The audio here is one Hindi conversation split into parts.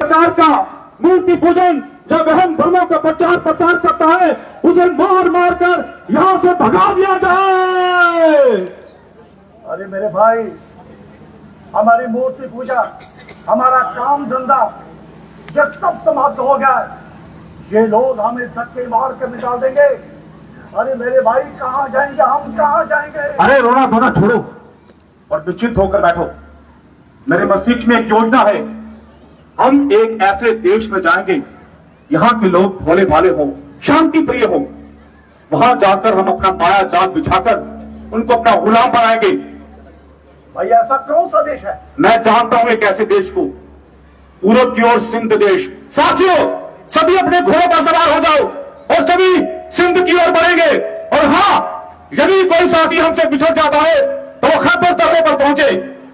प्रकार का मूर्ति पूजन जब वहम धर्मों का प्रचार प्रसार करता है उसे मार मार कर यहां से भगा दिया जाए। अरे मेरे भाई, हमारी मूर्ति पूजा, हमारा काम धंधा जब तब समाप्त हो गया, ये लोग हमें धक्के मार कर निकाल देंगे। अरे मेरे भाई, कहां जाएंगे हम, कहां जाएंगे? अरे रोना धोना छोड़ो और निश्चिंत होकर बैठो। मेरे मस्तिष्क में एक योजना है। हम एक ऐसे देश में जाएंगे यहाँ के लोग भोले भाले हो, शांति प्रिय हो। वहां जाकर हम अपना माया जाल बिछाकर उनको अपना गुलाम बनाएंगे। भाई ऐसा कौन सा देश है? मैं जानता हूं एक ऐसे देश को, पूरब की ओर सिंध देश। साथियों, सभी अपने घोड़ों पर सवार हो जाओ और सभी सिंध की ओर बढ़ेंगे। और हाँ, यदि कोई साथी हमसे बिछड़ जाता है तो वो खैबर दर्रे पर पहुंचे।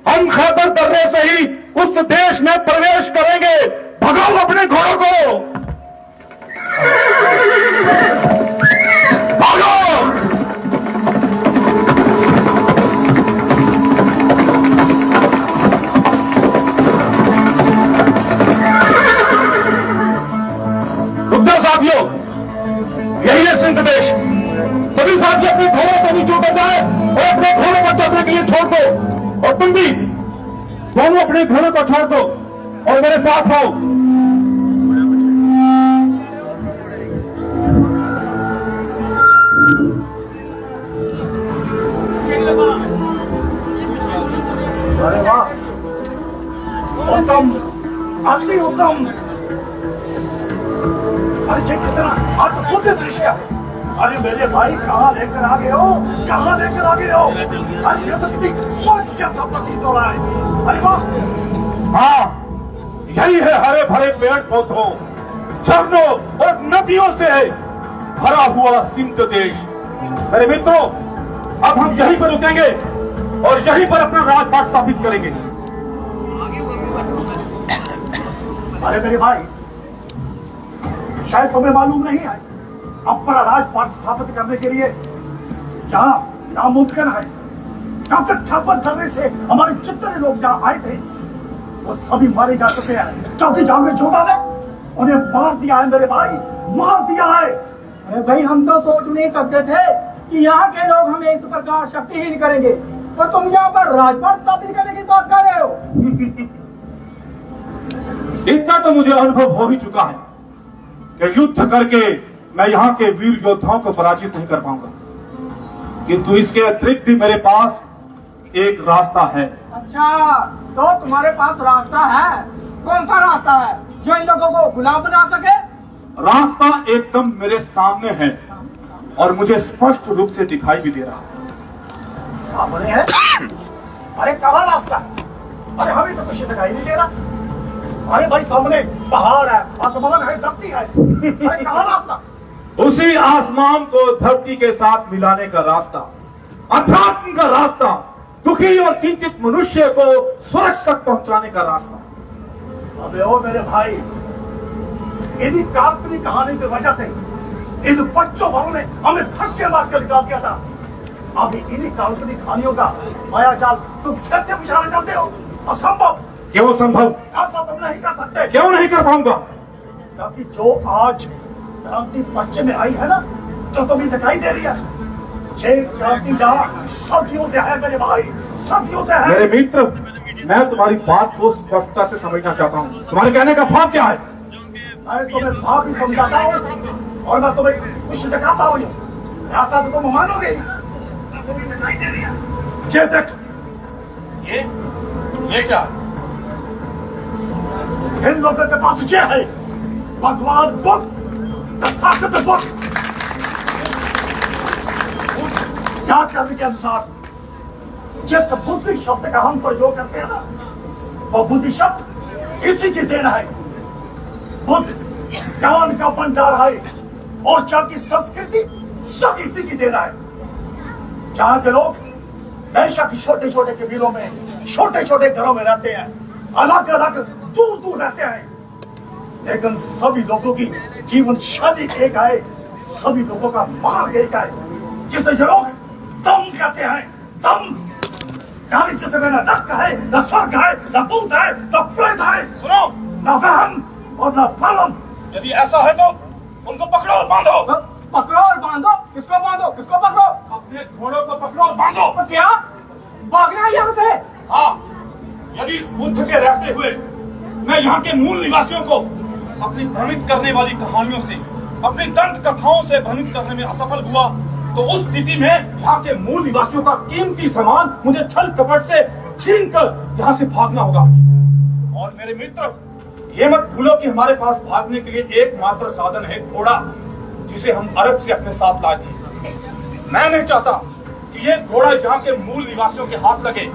हम खैबर दर्रे से ही उस देश में प्रवेश करेंगे। भगाओ अपने घोड़ों को, भागो। साथियों, यही है सिंध देश। सभी साथी अपने घोड़ों से नीचे उतर जाए और अपने घोड़ों को चलने के लिए छोड़ दो। और तुम भी दोनों अपने घोड़ों को छोड़ दो और मेरे साथ आओ। अरे वाह, उत्तम, अति उत्तम। अरे ये कितना अद्भुत दृश्य है। अरे मेरे भाई, कहाँ लेकर आ गए हो, कहाँ लेकर आ गए हो? अरे ये तो किसी स्वर्ग जैसा प्रतीत हो रहा है। अरे वाह। हाँ, यही है हरे भरे पेड़ पौधों, झरनों और नदियों से भरा हुआ सिंध देश। मेरे मित्रों, अब हम यहीं पर रुकेंगे और यहीं पर अपना राजपाट स्थापित करेंगे। अरे मेरे भाई, शायद तुम्हें मालूम नहीं है, अपना राजपाट स्थापित करने के लिए जहाँ नामुमकिन है, जहाँ तक खैबर दर्रे से हमारे जितने लोग जहाँ आए थे वो सभी मारे जा चुके हैं। चौथी जान में छोटा ने उन्हें मार दिया है मेरे भाई, मार दिया है। अरे भाई, हम तो सोच नहीं सकते थे कि यहाँ के लोग हमें इस प्रकार शक्तिहीन करेंगे, और तुम यहाँ पर राजपाट स्थापित करने की बात कर रहे हो। इतना तो मुझे अनुभव हो ही चुका है कि युद्ध करके मैं यहाँ के वीर योद्धाओं को पराजित नहीं कर पाऊंगा, किंतु इसके अतिरिक्त भी मेरे पास एक रास्ता है। अच्छा, तो तुम्हारे पास रास्ता है? कौन सा रास्ता है जो इन लोगों को गुलाम बना सके? रास्ता एकदम मेरे सामने है और मुझे स्पष्ट रूप से दिखाई भी दे रहा है। सामने है? अरे कहाँ रास्ता? अरे हमें तो कुछ दिखाई नहीं दे रहा। अरे भाई, सामने पहाड़ है, आसमान है, धरती है। अरे कहाँ रास्ता? उसी आसमान को धरती के साथ मिलाने का रास्ता, अध्यात्म का रास्ता, दुखी और चिंतित मनुष्य को स्वर्ग तक पहुंचाने का रास्ता। अबे ओ मेरे भाई, इन्हीं काल्पनिक कहानी की वजह से इन बच्चों भावों ने हमें धक्के मार कर निकाल दिया था। अभी इन्हीं काल्पनिक कहानियों का माया जाल तुम फिर से बिछाना चाहते हो? असंभव। क्यों संभव? ऐसा तुम नहीं कर सकते। क्यों नहीं कर पाऊंगा? क्योंकि जो आज क्रांति पश्चिम में आई है ना, जो तुम्हें दिखाई दे रही है, ये क्रांति जहाँ सदियों से है मेरे भाई, सदियों से है। मेरे मित्र, मैं तुम्हारी बात को स्पष्टता से समझना चाहता हूँ। तुम्हारे कहने का भाव क्या है? मैं तुम्हें भाव भी समझाता हूँ और मैं तुम्हें कुछ दिखाता हूँ। रास्ता तो तुम मानोगे। ये देख, ये क्या? इन लोगों के पास ये है भगवान बुद्ध, तथागत बुद्ध। क्या करने के अनुसार जिस बुद्धि शब्द का हम प्रयोग करते हैं ना, वो बुद्धि शब्द इसी की देन है। बुद्ध ज्ञान का भंडार है और जहाँ की संस्कृति सब इसी की देन है। जहाँ के लोग बेशक छोटे छोटे कबीलों में, छोटे छोटे घरों में रहते हैं, अलग अलग दूर दूर रहते हैं, लेकिन सभी लोगों की जीवन शैली एक है, सभी लोगों का मार्ग एक है, जिसे ये लोग दम कहते हैं। दम यानी जिसमें न नरक है, न स्वर्ग है, न भूत है, न प्रेत है, सुनो, न वहम, और न फलम। यदि ऐसा है तो उनको पकड़ो और बांधो। पकड़ो और बांधो? किसको बांधो? किसको पकड़ो? अपने घोड़ों को पकड़ो और बांधो। तो क्या भागना है यहाँ से? हाँ, यदि इस बुद्ध के रहते हुए मैं यहाँ के मूल निवासियों को अपनी भ्रमित करने वाली कहानियों से, अपनी दंत कथाओं से भ्रमित करने में असफल हुआ, तो उस स्थिति में यहाँ के मूल निवासियों का कीमती सामान मुझे छल कपट से छीन कर यहाँ से भागना होगा। और मेरे मित्र, ये मत भूलो कि हमारे पास भागने के लिए एकमात्र साधन है घोड़ा, जिसे हम अरब से अपने साथ लाए थे। मैं नहीं चाहता कि ये घोड़ा यहाँ के मूल निवासियों के हाथ लगे,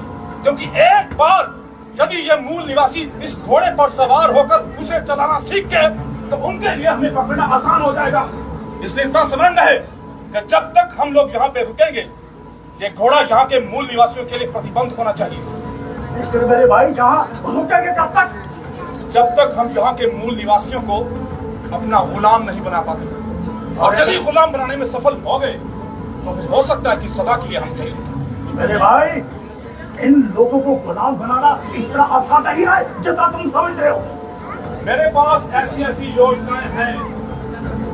क्योंकि एक बार यदि ये मूल निवासी इस घोड़े पर सवार होकर उसे चलाना सीख गए तो उनके लिए हमें पकड़ना आसान हो जाएगा। इसलिए इतना स्मरण रहे कि जब तक हम लोग यहाँ पे रुकेंगे, ये घोड़ा यहाँ के मूल निवासियों के लिए प्रतिबंध होना चाहिए। लेकिन मेरे भाई, जहाँ रुकेंगे कब तक? जब तक हम यहाँ के मूल निवासियों को अपना गुलाम नहीं बना पाते, और यदि गुलाम बनाने में सफल हो गए तो फिर हो सकता है कि सदा के लिए हम कहें। मेरे भाई, इन लोगों को गुलाम बनाना इतना आसान नहीं है जितना तुम समझ रहे हो। मेरे पास ऐसी ऐसी योजनाएं हैं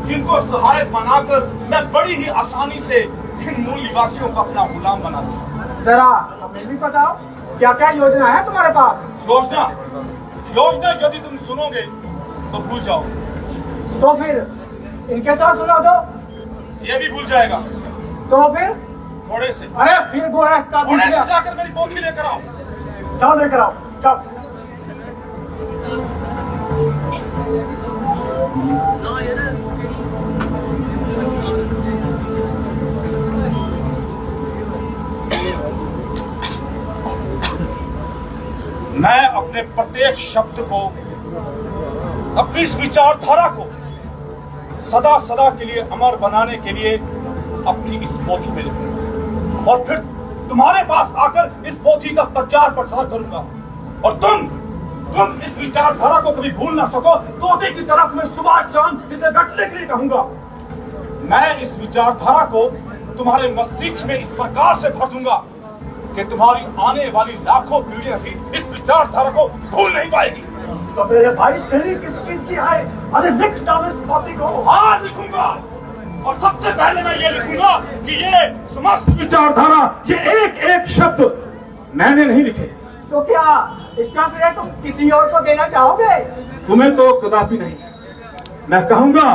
जिनको सहायक बनाकर मैं बड़ी ही आसानी से इन मूल निवासियों को अपना गुलाम बना दूं। जरा हमें भी बताओ, क्या क्या योजना है तुम्हारे पास? योजना यदि तुम सुनोगे तो भूल जाओ। तो फिर इनके साथ सुना दो। ये भी भूल जाएगा। तो फिर घोड़े से, अरे फिर घोड़ा इसका घोड़े से जाकर मेरी पोथी लेकर आओ। जाओ लेकर आओ, जाओ। मैं अपने प्रत्येक शब्द को, अपनी इस विचारधारा को सदा सदा के लिए अमर बनाने के लिए अपनी इस पोथी में लिखूंगा, और फिर तुम्हारे पास आकर इस पोथी का प्रचार प्रसार करूंगा। और तुम इस विचारधारा को कभी भूल ना सको, तोते की तरफ मैं सुबह शाम इसे रटने के लिए कहूंगा। मैं इस विचारधारा को तुम्हारे मस्तिष्क में इस प्रकार से भर दूंगा कि तुम्हारी आने वाली लाखों पीढ़ियां भी इस विचारधारा को भूल नहीं पाएगी। तो मेरे भाई, तेरी किस चीज की है? अरे लिख डालो इस पोथी को। हाँ, लिखूंगा। और सबसे पहले मैं ये लिखूंगा कि ये समस्त विचारधारा, ये एक एक शब्द मैंने नहीं लिखे। तो क्या इसका श्रेय तुम किसी और को देना चाहोगे? तुम्हें तो कदापि नहीं। मैं कहूंगा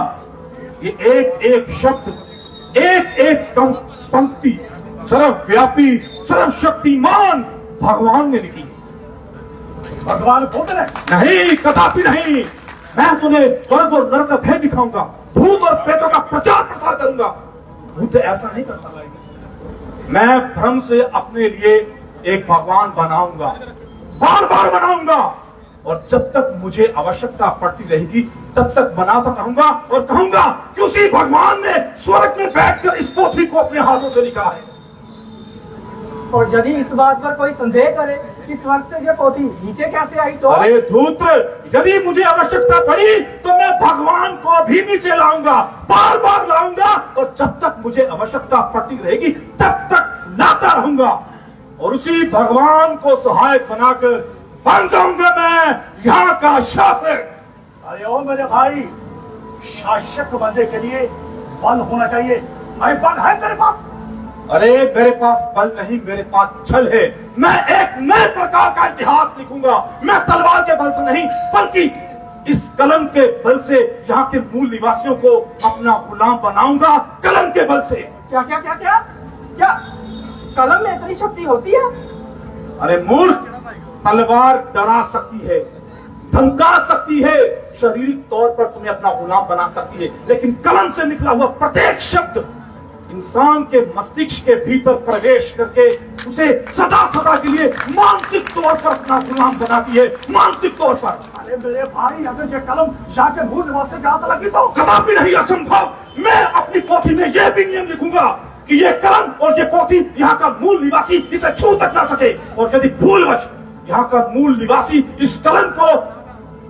ये एक एक शब्द, एक एक पंक्ति सर्वव्यापी, सर्वशक्तिमान भगवान ने लिखी। भगवान खुद ने? नहीं, कदापि नहीं। मैं तुम्हें स्वर्ग और नरक का भेद दिखाऊंगा, भूत और प्रेतों का प्रचार प्रसार करूंगा। बुद्ध ऐसा नहीं करता। मैं भ्रम से अपने लिए एक भगवान बनाऊंगा, बार बार बनाऊंगा, और जब तक मुझे आवश्यकता पड़ती रहेगी तब तक बनाता रहूंगा और कहूंगा कि उसी भगवान ने स्वर्ग में बैठकर इस पोथी को अपने हाथों से लिखा है। और यदि इस बात पर कोई संदेह करे कि स्वर्ग से ये पोथी नीचे कैसे आई तो? अरे धूर्त, यदि मुझे आवश्यकता पड़ी तो मैं भगवान को भी नीचे लाऊंगा, बार बार लाऊंगा, और जब तक मुझे आवश्यकता पड़ती रहेगी तब तक लाता रहूंगा, और उसी भगवान को सहायक बनाकर बन जाऊंगा मैं यहाँ का शासक। अरे ओ मेरे भाई, शासक बनने के लिए बल होना चाहिए। अरे बल है तेरे पास? अरे मेरे पास बल नहीं, मेरे पास छल है। मैं एक नए प्रकार का इतिहास लिखूंगा। मैं तलवार के बल से नहीं, बल्कि इस कलम के बल से यहाँ के मूल निवासियों को अपना गुलाम बनाऊंगा, कलम के बल से। क्या क्या क्या क्या क्या कलम में इतनी शक्ति होती है? अरे मूर्ख, तलवार डरा सकती है, धमका सकती है, शारीरिक तौर पर तुम्हें अपना गुलाम बना सकती है, लेकिन कलम से निकला हुआ प्रत्येक शब्द इंसान के मस्तिष्क के भीतर प्रवेश करके उसे सदा सदा के लिए मानसिक तौर पर अपना गुलाम बनाती है, मानसिक तौर पर। अरे मेरे भाई, अगर ये कलम जाके मूल निवासी के हाथ लगी तो? कदापि नहीं, असंभव। मैं अपनी पोथी में यह भी नियम लिखूंगा कि ये कलम और ये पोथी यहाँ का मूल निवासी इसे छू तक ना सके, और यदि भूलवश यहाँ का मूल निवासी इस कलम को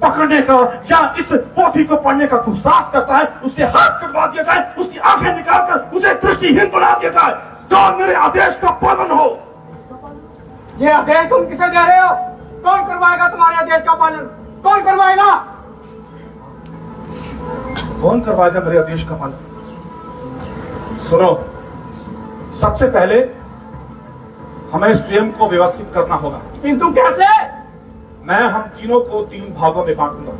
पकड़ने का या इस पोथी को पढ़ने का दुस्साहस करता है, उसके हाथ कटवा दिया जाए, उसकी आंखें निकालकर उसे दृष्टिहीन बना दिया जाए। जो मेरे आदेश का पालन हो। ये आदेश तुम किसे दे रहे हो? कौन करवाएगा तुम्हारे आदेश का पालन? कौन करवाएगा? कौन करवाएगा मेरे आदेश का पालन? सुनो, सबसे पहले हमें स्वयं को व्यवस्थित करना होगा। किंतु कैसे? मैं हम तीनों को 3 भागों में बांटूंगा।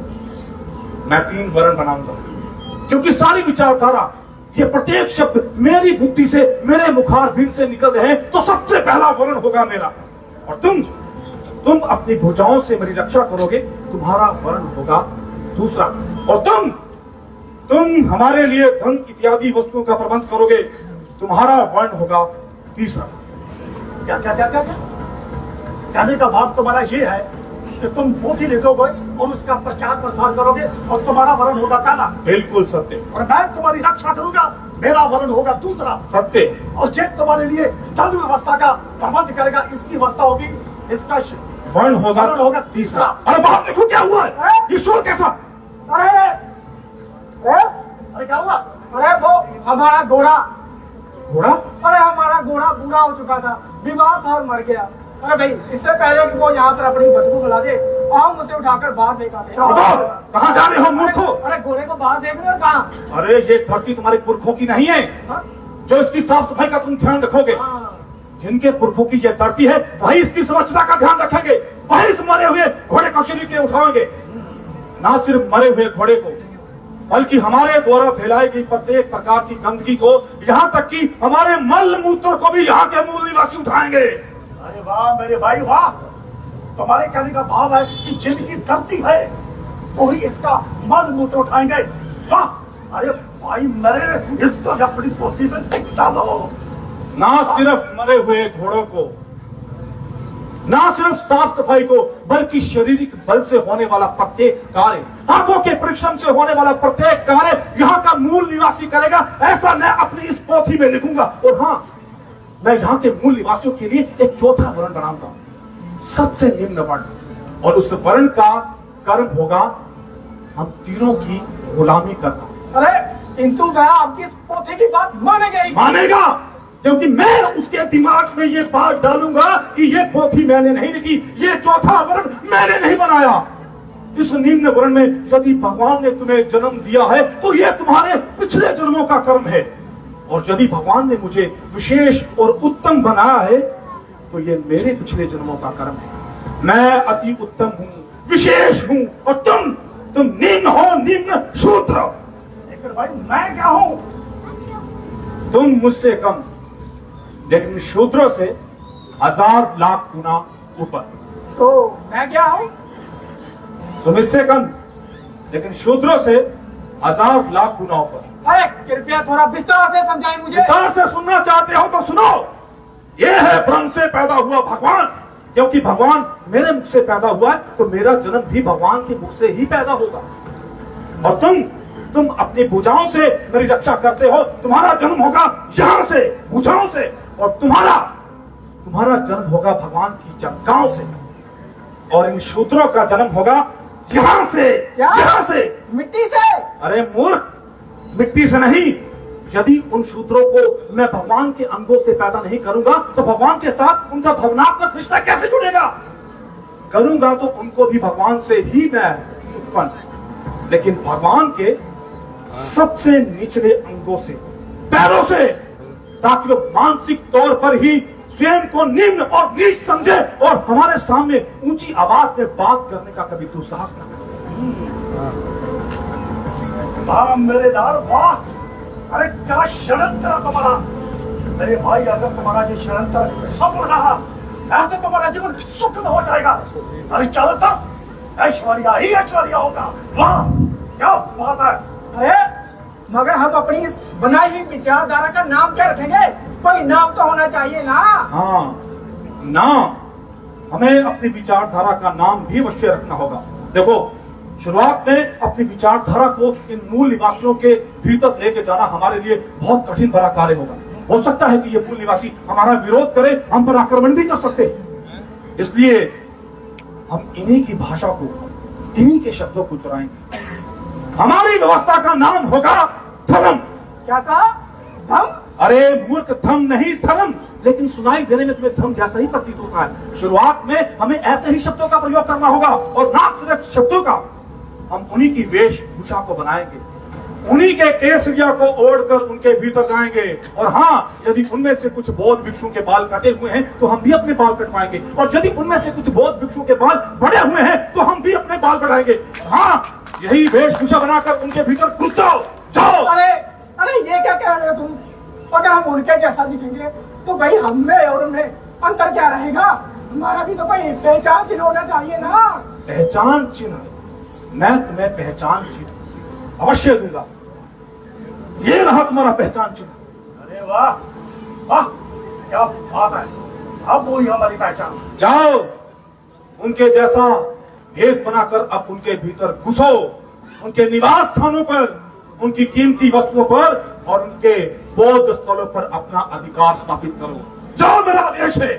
मैं 3 वर्ण बनाऊंगा, क्योंकि सारी विचारधारा, ये प्रत्येक शब्द मेरी बुद्धि से, मेरे मुखारबिंद से निकल रहे हैं। तो सबसे पहला वर्ण होगा मेरा, और तुम अपनी भुजाओं से मेरी रक्षा करोगे, तुम्हारा वर्ण होगा दूसरा। और तुम हमारे लिए धन इत्यादि वस्तुओं का प्रबंध करोगे, तुम्हारा वर्ण होगा तीसरा। क्या क्या क्या क्या क्या कहने का भाव तुम्हारा ये है कि तुम पोथी लिखोगे और उसका प्रचार प्रसार करोगे और तुम्हारा वर्ण होगा पहला। बिल्कुल सत्य। और मैं तुम्हारी रक्षा करूंगा, मेरा वर्ण होगा दूसरा। सत्य। और जे तुम्हारे लिए धन व्यवस्था का प्रबंध करेगा, इसकी व्यवस्था होगी, इसका वर्ण होगा तीसरा। अरे बाहर देखो क्या हुआ है, ये शोर कैसा? अरे क्या हुआ? अरे वो हमारा घोड़ा, घोड़ा? अरे हमारा घोड़ा बूढ़ा हो चुका था, बीमार था और मर गया। अरे भाई, इससे पहले कि वो यहाँ पर अपनी बदबू बुला दे, हम उसे उठाकर बाहर फेंका दे। कहाँ जा रहे हो मूर्खों? अरे घोड़े को बाहर देख रहे हो कहाँ? अरे ये धरती तुम्हारे पुरखों की नहीं है, जो इसकी साफ सफाई का तुम ध्यान रखोगे। जिनके पुरखों की ये धरती है, वही इसकी स्वच्छता का ध्यान रखेंगे, वही इस मरे हुए घोड़े को शरीर के उठाएंगे। ना सिर्फ मरे हुए घोड़े को, बल्कि हमारे द्वारा फैलाई गई प्रत्येक प्रकार की गंदगी को, यहाँ तक कि हमारे मल मूत्र को भी यहाँ के मूल निवासी उठाएंगे। अरे वाह मेरे भाई वाह, तुम्हारे कहने का भाव है कि जिनकी धरती है वही इसका मल मूत्र उठाएंगे। वाह! अरे भाई मेरे, इसको अपनी पोथी में लिख डालो। ना सिर्फ मरे हुए घोड़ों को, ना सिर्फ साफ सफाई को, बल्कि शारीरिक बल से होने वाला प्रत्येक कार्य, आंखों के परिश्रम से होने वाला प्रत्येक कार्य यहाँ का मूल निवासी करेगा, ऐसा मैं अपनी इस पोथी में लिखूंगा। और हाँ, मैं यहाँ के मूल निवासियों के लिए एक चौथा वर्ण बनाऊंगा, सबसे निम्न वर्ण, और उस वर्ण का कर्म होगा हम तीनों की गुलामी करना। अरे किंतु वह आपकी इस पोथी की बात मानेगा, क्योंकि मैं उसके दिमाग में ये बात डालूंगा कि ये पोथी मैंने नहीं लिखी, ये चौथा वर्ण मैंने नहीं बनाया। इस निम्न वर्ण में यदि भगवान ने तुम्हें जन्म दिया है तो ये तुम्हारे पिछले जन्मों का कर्म है, और यदि भगवान ने मुझे विशेष और उत्तम बनाया है तो ये मेरे पिछले जन्मों का कर्म है। मैं अति उत्तम हूँ, विशेष हूँ, और तुम निम्न हो, निम्न शूद्र। लेकिन भाई मैं क्या हूँ? तुम मुझसे कम, लेकिन शूद्रों से 1000 लाख गुना ऊपर। तो मैं क्या हूँ? तुम इससे कम, लेकिन शूद्रों से 1000 लाख गुना ऊपर। अरे कृपया थोड़ा विस्तार से समझाएं मुझे। विस्तार से सुनना चाहते हो तो सुनो। ये है ब्रह्म से पैदा हुआ भगवान, क्योंकि भगवान मेरे मुख से पैदा हुआ है तो मेरा जन्म भी भगवान के मुख से ही पैदा होगा। और तुम अपनी भुजाओं से मेरी रक्षा करते हो, तुम्हारा जन्म होगा यहां से, भुजाओं से, और तुम्हारा जन्म होगा भगवान की जंघाओं से, और इन शूद्रों का जन्म होगा यहां से। यहां से? मिट्टी से? अरे मूर्ख, मिट्टी से नहीं। यदि उन शूद्रों को मैं भगवान के अंगों से पैदा नहीं करूंगा तो भगवान के साथ उनका भावनात्मक रिश्ता कैसे जुड़ेगा? करूंगा तो उनको भी भगवान से ही मैं उत्पन्न, लेकिन भगवान के सबसे निचले अंगों से, पैरों से, ताकि वो मानसिक तौर पर ही स्वयं को निम्न और नीच समझे और हमारे सामने ऊंची आवाज में बात करने का कभी दुस्साहस न करे। वाह मेरे लाल वाह! अरे क्या षड्यंत्र है तुम्हारा! मेरे भाई, अगर तुम्हारा ये षड्यंत्र सफल रहा, ऐसे तुम्हारा जीवन सुख में हो जाएगा। अरे चारों तरफ ऐश्वर्या ही ऐश्वर्या होगा। वाह क्या बात है! अरे मगर हम अपनी इस बनाई हुई विचारधारा का नाम क्या रखेंगे? कोई नाम तो होना चाहिए ना। हाँ, नाम, हमें अपनी विचारधारा का नाम भी अवश्य रखना होगा। देखो, शुरुआत में अपनी विचारधारा को इन मूल निवासियों के भीतर लेके जाना हमारे लिए बहुत कठिन बड़ा कार्य होगा। हो सकता है कि ये मूल निवासी हमारा विरोध करे, हम पर आक्रमण भी कर सकते हैं। इसलिए हम इन्हीं की भाषा को, इन्हीं के शब्दों को चुराएंगे। हमारी व्यवस्था का नाम होगा धर्म। क्या कहा? धर्म? अरे मूर्ख, धर्म नहीं धर्म, लेकिन सुनाई देने में तुम्हें धर्म जैसा ही प्रतीत होता है। शुरुआत में हमें ऐसे ही शब्दों का प्रयोग करना होगा, और ना सिर्फ शब्दों का, हम उन्हीं की वेशभूषा को बनाएंगे। उन्हीं के केसरिया को ओढ़कर उनके भीतर जाएंगे। और हाँ, यदि उनमें से कुछ बौद्ध भिक्षुओं के बाल कटे हुए हैं तो हम भी अपने बाल कटवाएंगे, और यदि उनमें से कुछ बौद्ध भिक्षुओं के बाल बड़े हुए हैं तो हम भी अपने बाल कटाएंगे। हाँ, यही वेशभूषा बनाकर उनके भीतर घुस जाओ। जाओ। अरे अरे ये क्या कह रहे हो तुम? अगर हम उनके जैसा दिखेंगे तो भाई हम में और उनमें अंतर क्या रहेगा? हमारा भी तो भाई पहचान चिन्ह होना चाहिए ना। पहचान चिन्ह? मैं तुम्हें पहचान चिन्ह अवश्य दूंगा। ये रहा तुम्हारा पहचान चिन्ह। अरे वाह वाह, क्या बात है, अब वही हमारी पहचान। जाओ, उनके जैसा भेष बनाकर अब उनके भीतर घुसो, उनके निवास स्थानों पर, उनकी कीमती वस्तुओं पर और उनके बौद्ध स्थलों पर अपना अधिकार स्थापित करो। जाओ, मेरा आदेश है।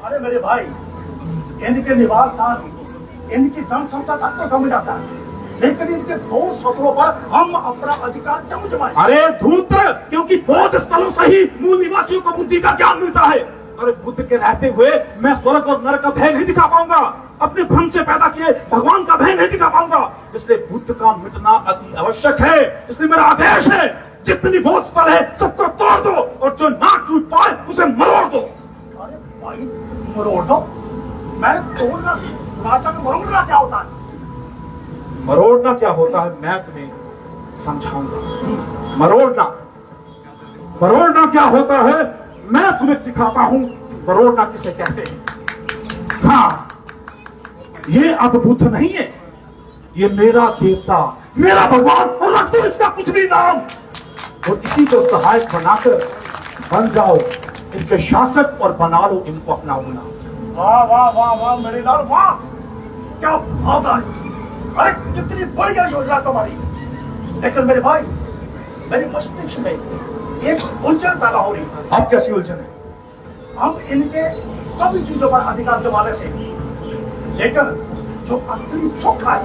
अरे मेरे भाई, इनके निवास स्थान, इनकी धन संपदा तक तो समझ आता है, लेकिन इनके दो सत्रों पर हम अपना अधिकार क्यों जमाएं? अरे धूर्त, क्योंकि बौद्ध स्थलों से ही मूल निवासियों को बुद्धि का ज्ञान मिलता है। अरे बुद्ध के रहते हुए मैं स्वर्ग और नरक का भय नहीं दिखा पाऊंगा, अपने भ्रम से पैदा किए भगवान का भय नहीं दिखा पाऊंगा। इसलिए बुद्ध का मिटना अति आवश्यक है। इसलिए मेरा आदेश है, जितनी बौद्ध स्थल है सबको तोड़ दो, और जो ना टूट पाए उसे मरोड़ दो। अरे भाई, मरोड़ दो? मैं तोड़ना नाटक, मरोड़ना क्या होता है? मरोड़ना क्या होता है मैं तुम्हें समझाऊंगा। मरोड़ना क्या होता है मैं तुम्हें सिखाता हूं। मरोड़ना किसे कहते हैं? हाँ, ये अब बुद्ध नहीं है, ये मेरा देवता, मेरा भगवान, और रख दो इसका कुछ भी नाम, और इसी को सहायक बनाकर बन जाओ इनके शासक और बना लो इनको अपना गुलाम। वाह वाह वाह वाह मेरे लाल, वाह क्या बात है। अरे कितनी बढ़िया योजना तुम्हारी। लेकिन मेरे भाई, मेरे मस्तिष्क में एक उलझन पैदा हो रही है। अब कैसी उलझन है? हम इनके सभी चीजों पर अधिकार जमा लेते हैं, लेकिन जो असली सुख है,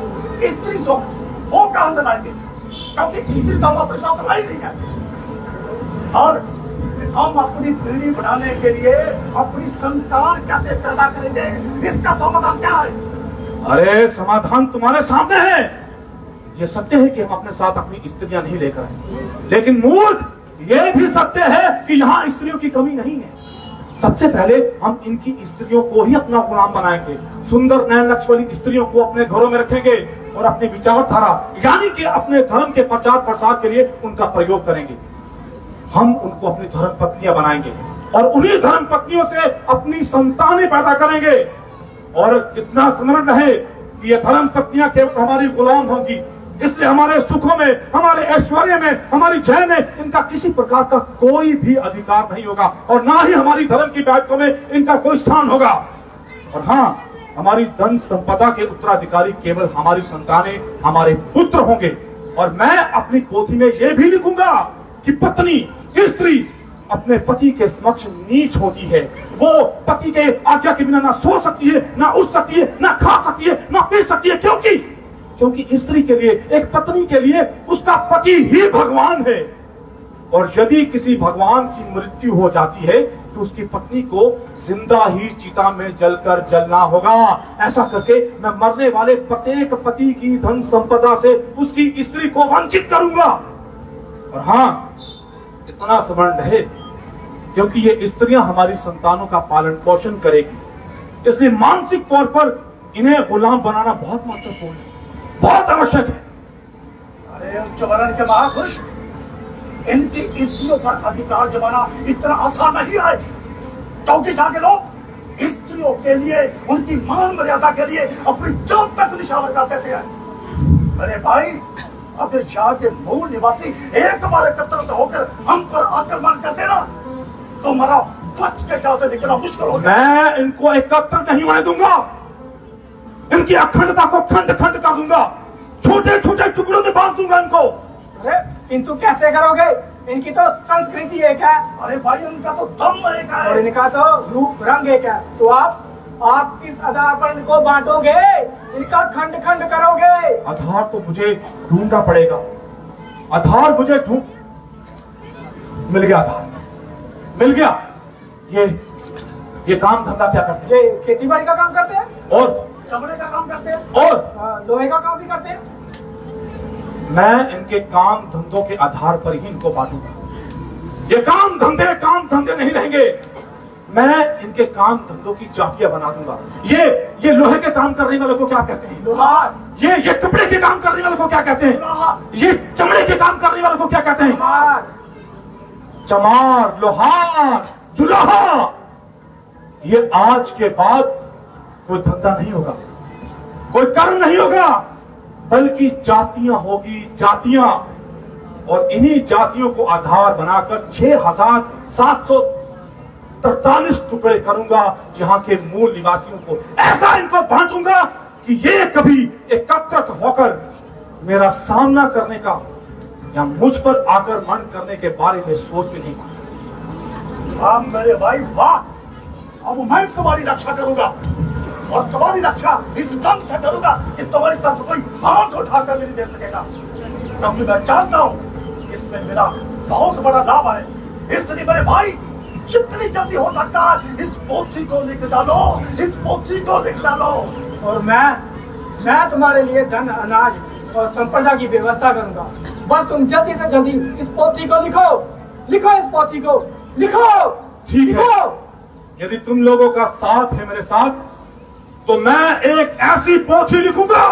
स्त्री सुख, वो कहां से लाएंगे? क्योंकि स्त्री तो हम अपने साथ लाई नहीं है। और हम अपनी पीढ़ी बढ़ाने के लिए अपनी संतान कैसे पैदा करेंगे, इसका समाधान क्या है? अरे समाधान तुम्हारे सामने है। ये सत्य है कि हम अपने साथ अपनी स्त्रियां नहीं लेकर आए, लेकिन मूर्ख, ये भी सत्य है कि यहाँ स्त्रियों की कमी नहीं है। सबसे पहले हम इनकी स्त्रियों को ही अपना गुलाम बनाएंगे, सुंदर नयन लक्ष्य वाली स्त्रियों को अपने घरों में रखेंगे और अपनी विचारधारा यानी कि अपने धर्म के प्रचार प्रसार के लिए उनका प्रयोग करेंगे। हम उनको अपनी धर्म पत्नियां बनाएंगे और उन्हीं धर्म पत्नियों से अपनी संतानें पैदा करेंगे। और इतना स्मरण रहे कि ये धर्म पत्नियां केवल हमारी गुलाम होंगी, इसलिए हमारे सुखों में, हमारे ऐश्वर्य में, हमारी जय में इनका किसी प्रकार का कोई भी अधिकार नहीं होगा, और ना ही हमारी धर्म की बैठकों में इनका कोई स्थान होगा। और हाँ, हमारी धन संपदा के उत्तराधिकारी केवल हमारी संतानें, हमारे पुत्र होंगे। और मैं अपनी पोथी में यह भी लिखूंगा कि पत्नी, स्त्री अपने पति के समक्ष नीच होती है। वो पति के आज्ञा के बिना ना सो सकती है, ना उठ सकती है, ना खा सकती है, ना पी सकती है। क्योंकि स्त्री के लिए, एक पत्नी के लिए उसका पति ही भगवान है। और यदि किसी भगवान की मृत्यु हो जाती है तो उसकी पत्नी को जिंदा ही चिता में जलकर जलना होगा। ऐसा करके मैं मरने वाले प्रत्येक पति की धन संपदा से उसकी स्त्री को वंचित करूंगा। और हाँ, इतना स्मरण रहे, क्योंकि ये स्त्रियां हमारी संतानों का पालन पोषण करेगी, इसलिए मानसिक तौर पर इन्हें गुलाम बनाना बहुत महत्वपूर्ण है, बहुत आवश्यक है। अरे उच्च वर्ण के महापुरुष, इनकी स्त्रियों पर अधिकार जमाना इतना आसान नहीं है, क्योंकि जाके लोग स्त्रियों के लिए, उनकी मान मर्यादा के लिए अपनी जान तक निशावर कर देते हैं। अरे भाई, अगर यहाँ के मूल निवासी एक बार एकत्रित होकर हम पर आक्रमण करते ना, तो हमारा बच के यहाँ से निकलना मुश्किल हो गया। मैं इनको एकत्र नहीं होने दूंगा, इनकी अखंडता को खंड खंड कर दूंगा, छोटे छोटे टुकड़ों में बांट दूंगा इनको। अरे किंतु कैसे करोगे? इनकी तो संस्कृति एक है। अरे भाई, उनका तो दम एक है और इनका तो रूप रंग एक है। तो आप किस आधार पर इनको बांटोगे, इनका खंड खंड करोगे? आधार तो मुझे ढूंढना पड़ेगा, आधार मुझे मिल गया, आधार मिल गया। ये काम धंधा क्या करते हैं? ये खेती बाड़ी का काम करते हैं और चमड़े का काम करते हैं और लोहे का काम भी करते हैं। मैं इनके काम धंधों के आधार पर ही इनको बांटूंगा। ये काम धंधे नहीं रहेंगे। मैं इनके काम धंधों की जातियां बना दूंगा। ये लोहे के काम करने वालों को क्या कहते हैं? लोहार। ये कपड़े के काम करने वालों को क्या कहते हैं? ये चमड़े के काम करने वालों को क्या कहते हैं? चमार, लोहार, जुलाहा। ये आज के बाद कोई धंधा नहीं होगा, कोई कर्म नहीं होगा, बल्कि जातियां होगी, जातियां। और इन्हीं जातियों को आधार बनाकर 6,743 टुकड़े करूंगा यहाँ के मूल निवासियों को। ऐसा इनको बांटूंगा कि ये कभी एकत्रित होकर मेरा सामना करने का या मुझ पर आक्रमण करने के बारे में सोच भी नहीं पाए। वाह मेरे भाई वाह, अब मैं तुम्हारी रक्षा करूंगा और तुम्हारी रक्षा इस दम से करूंगा कि तुम्हारी तरफ कोई हाथ उठाकर नहीं दे सकेगा, क्योंकि मैं चाहता हूं इसमें मेरा बहुत बड़ा लाभ है। इसलिए मेरे भाई जितनी जल्दी हो सकता है इस पोथी को लिख डालो, इस पोथी को लिख डालो। और मैं तुम्हारे लिए धन, अनाज और संपदा की व्यवस्था करूंगा। बस तुम जल्दी से जल्दी इस पोथी को लिखो, इस पोथी को लिखो। ठीक है, यदि तुम लोगों का साथ है मेरे साथ, तो मैं एक ऐसी पोथी लिखूंगा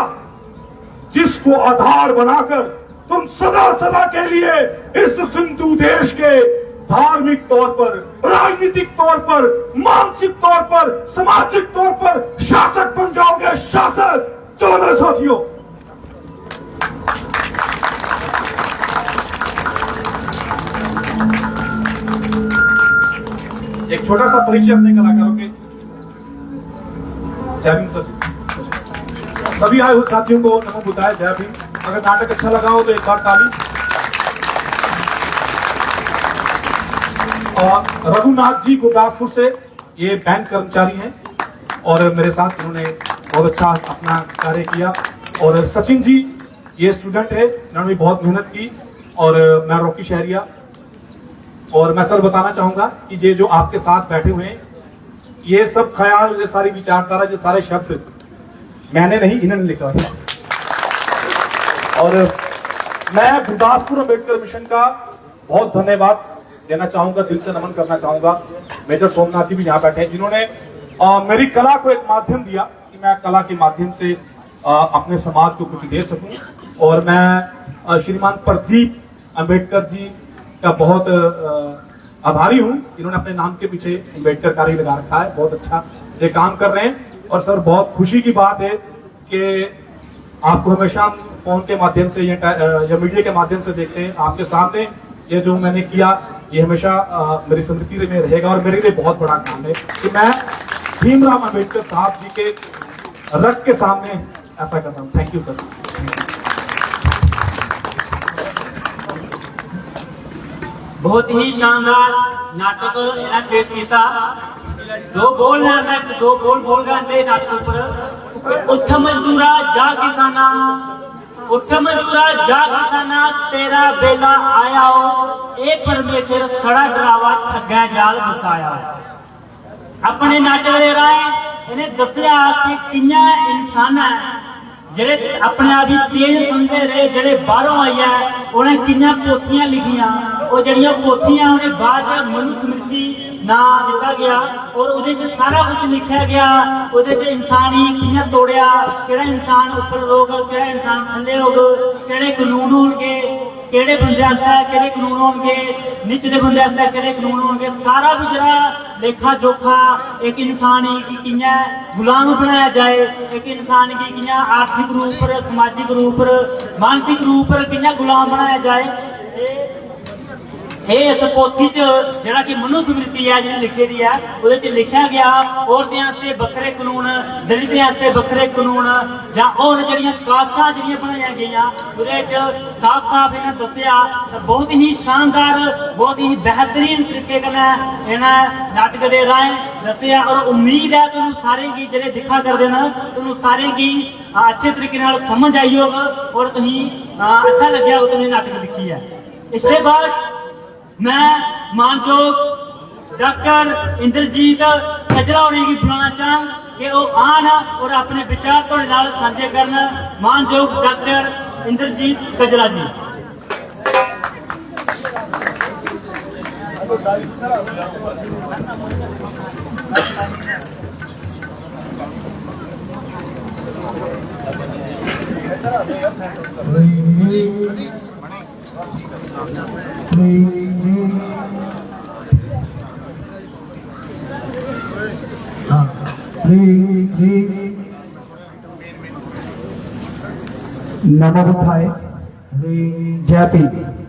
जिसको आधार बनाकर तुम सदा सदा के लिए इस सिंधु देश के धार्मिक तौर पर, राजनीतिक तौर पर, मानसिक तौर पर, सामाजिक तौर पर शासक बन जाओगे, शासक। चलो मेरे साथियों, एक छोटा सा परिचय अपने कलाकारों के। जय भीम सर। सभी आए हुए साथियों को नमो बुद्धाय, जय भीम। अगर नाटक अच्छा लगा हो तो एक बार ताली। और रघुनाथ जी गुरदासपुर से, ये बैंक कर्मचारी हैं और मेरे साथ उन्होंने बहुत अच्छा अपना कार्य किया। और सचिन जी, ये स्टूडेंट है, इन्होंने भी बहुत मेहनत की। और मैं रॉकी शहरिया। और मैं सर बताना चाहूंगा कि ये जो आपके साथ बैठे हुए हैं, ये सब ख्याल, ये सारी विचारधारा, जो सारे शब्द मैंने नहीं, इन्होंने लिखा है। और मैं गुरदासपुर अम्बेडकर मिशन का बहुत धन्यवाद देना चाहूंगा, दिल से नमन करना चाहूंगा। मेजर सोमनाथ जी भी यहाँ बैठे हैं, जिन्होंने मेरी कला को एक माध्यम दिया कि मैं कला के माध्यम से अपने समाज को कुछ दे सकूं। और मैं श्रीमान प्रदीप अम्बेडकर जी का बहुत आभारी हूं, इन्होंने अपने नाम के पीछे अम्बेडकर कार्य लगा रखा है। बहुत अच्छा ये काम कर रहे हैं। और सर, बहुत खुशी की बात है कि आपको हमेशा फोन के माध्यम से या मीडिया के माध्यम से देखते हैं। आपके सामने ये जो मैंने किया, ये हमेशा मेरी स्मृति में रहेगा। और मेरे लिए बहुत बड़ा काम है कि मैं भीमराव अम्बेडकर साहब जी के रथ के सामने ऐसा कर रहा हूँ। Thank you sir. बहुत ही शानदार नाटक इन्हें पेश किया। दो बोल बोल गए नाटक पर। उठ मजदूरा जा किसाना, उठ मजदूरा जा किसाना, तेरा बेला आया हो। ए परमेश्वर सड़ा डरावा ठग्गा जाल बसाया। अपने नाटक दे राह इन्हें दसिया कि किया इंसान है जेडे अपने आप ही तेज समझते रहे, जेडे बाहरों आई है उन्हें किया पोथियां लिखियां। और जड़ियां पोथियां उन्हें बाद मनुस्मृति ना दिता गया और उहदे च सारा कुछ लिखा गया। उहदे च इंसान ही कियां तोड़िया, केड़ा इंसान उपर लोग, केड़ा इंसान थल्ले लोग, केड़े कानून होणगे, केड़े बंदे आस्ते केड़े कानून होणगे, निचले बंदे आस्ते केड़े कानून होणगे, सारा कुछ लेखा जोखा एक इंसान ही की कियां गुलाम बनाया जाए, एक इंसान की कियां आर्थिक रूप पर, सामाजिक रूप पर, मानसिक रूप पर कियां गुलाम बनाया जाए। इस पोथी च जेड़ा कि मनुस्मृति है जिन्हें लिखी दी है, उहदे च लिखा गया औरतें आस्ते बखरे कानून, दलितें आस्ते बखरे कानून, जां और जड़ियां कास्टां जड़ियां बनाई गईयां, उहदे च साफ साफ इन्हें दस्सिया। बहुत ही शानदार, बहुत ही बेहतरीन तरीके कन्नै इन्हें नाटक दे राहें दस्सिया। और उम्मीद है तुहानूं सारें गी जेह्ड़े दिक्खा करदे न, तुहानूं सारें गी अच्छे तरीके नाल समझ आई होग और तुसीं अच्छा लग्गिया होग तुसीं नाटक दिक्खी है। इसके बाद मैं मानयोग डॉक्टर इंद्रजीत कजरा होरें गी बुलाना चाहां कि वो आन और अपने विचार तुहाडे नाल सांझे करन। मानयोग डॉक्टर इंद्रजीत गजरा जी। नमो बुद्धाय जय पी।